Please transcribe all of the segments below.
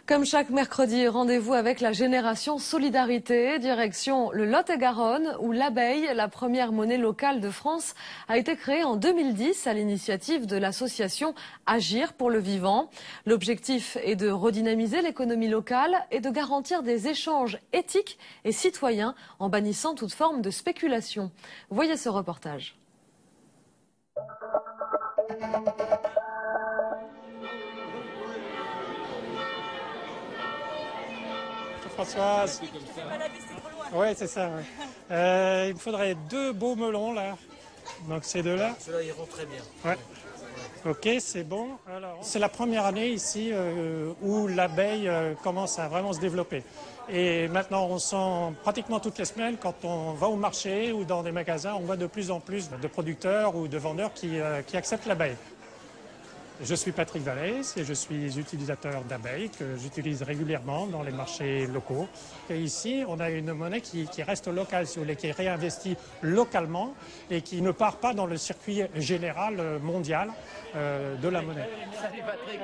Comme chaque mercredi, rendez-vous avec la Génération Solidarité, direction le Lot-et-Garonne, où l'abeille, la première monnaie locale de France, a été créée en 2010 à l'initiative de l'association Agir pour le vivant. L'objectif est de redynamiser l'économie locale et de garantir des échanges éthiques et citoyens en bannissant toute forme de spéculation. Voyez ce reportage. Françoise. Oui, c'est ça. Ouais. Il me faudrait 2 beaux melons là. Donc ces deux-là. Ceux-là iront très bien. Ouais. Ok, c'est bon. C'est la première année ici où l'abeille commence à vraiment se développer. Et maintenant, on sent pratiquement toutes les semaines, quand on va au marché ou dans des magasins, on voit de plus en plus de producteurs ou de vendeurs qui acceptent l'abeille. Je suis Patrick Vallès et je suis utilisateur d'abeilles que j'utilise régulièrement dans les marchés locaux. Et ici, on a une monnaie qui reste locale, si vous voulez, qui est réinvestie localement et qui ne part pas dans le circuit général mondial de la monnaie. Salut Patrick,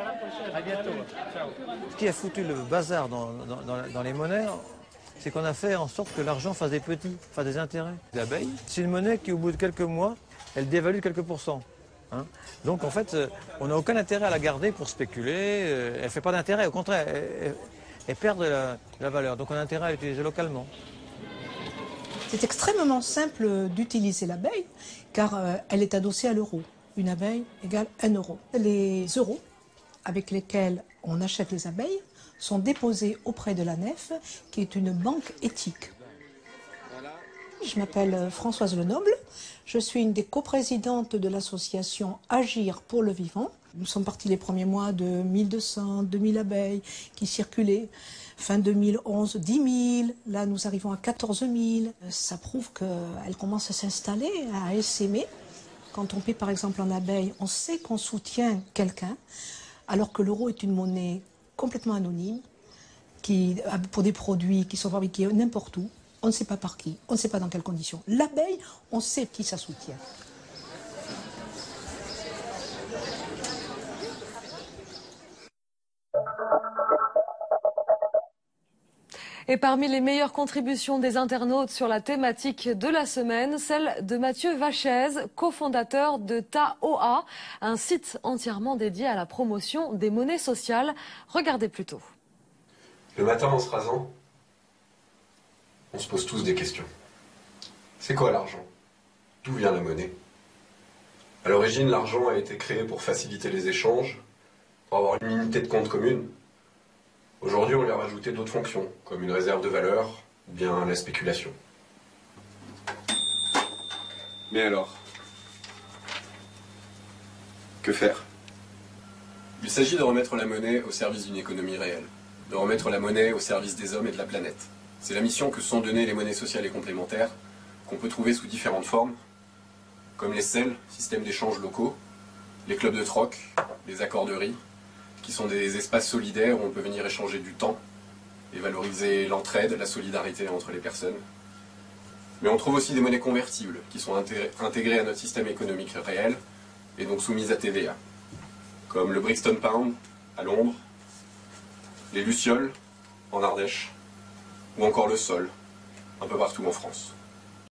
à bientôt. Ciao. Ce qui a foutu le bazar dans les monnaies, c'est qu'on a fait en sorte que l'argent fasse des petits, fasse des intérêts. L'abeille, c'est une monnaie qui, au bout de quelques mois, elle dévalue quelques pourcents. Hein. Donc en fait, on n'a aucun intérêt à la garder pour spéculer, elle ne fait pas d'intérêt, au contraire, elle perd de la valeur, donc on a intérêt à l'utiliser localement. C'est extrêmement simple d'utiliser l'abeille, car elle est adossée à l'euro. Une abeille égale 1 euro. Les euros avec lesquels on achète les abeilles sont déposés auprès de la Nef, qui est une banque éthique. Je m'appelle Françoise Lenoble, je suis une des coprésidentes de l'association Agir pour le vivant. Nous sommes partis les premiers mois de 1200, 2000 abeilles qui circulaient. Fin 2011, 10 000, là nous arrivons à 14 000. Ça prouve qu'elles commencent à s'installer, à essaimer. Quand on paie par exemple en abeilles, on sait qu'on soutient quelqu'un, alors que l'euro est une monnaie complètement anonyme, pour des produits qui sont fabriqués n'importe où. On ne sait pas par qui, on ne sait pas dans quelles conditions. L'abeille, on sait qui ça soutient. Et parmi les meilleures contributions des internautes sur la thématique de la semaine, celle de Mathieu Vachez, cofondateur de TAOA, un site entièrement dédié à la promotion des monnaies sociales. Regardez plutôt. Le matin en se rasant, on se pose tous des questions. C'est quoi l'argent? D'où vient la monnaie? À l'origine, l'argent a été créé pour faciliter les échanges, pour avoir une unité de compte commune. Aujourd'hui, on lui a rajouté d'autres fonctions, comme une réserve de valeur, ou bien la spéculation. Mais alors, que faire? Il s'agit de remettre la monnaie au service d'une économie réelle, de remettre la monnaie au service des hommes et de la planète. C'est la mission que sont données les monnaies sociales et complémentaires, qu'on peut trouver sous différentes formes, comme les CEL, systèmes d'échanges locaux, les clubs de troc, les accorderies, qui sont des espaces solidaires où on peut venir échanger du temps et valoriser l'entraide, la solidarité entre les personnes. Mais on trouve aussi des monnaies convertibles, qui sont intégrées à notre système économique réel et donc soumises à TVA, comme le Brixton Pound à Londres, les Lucioles en Ardèche, ou encore le sol, un peu partout en France.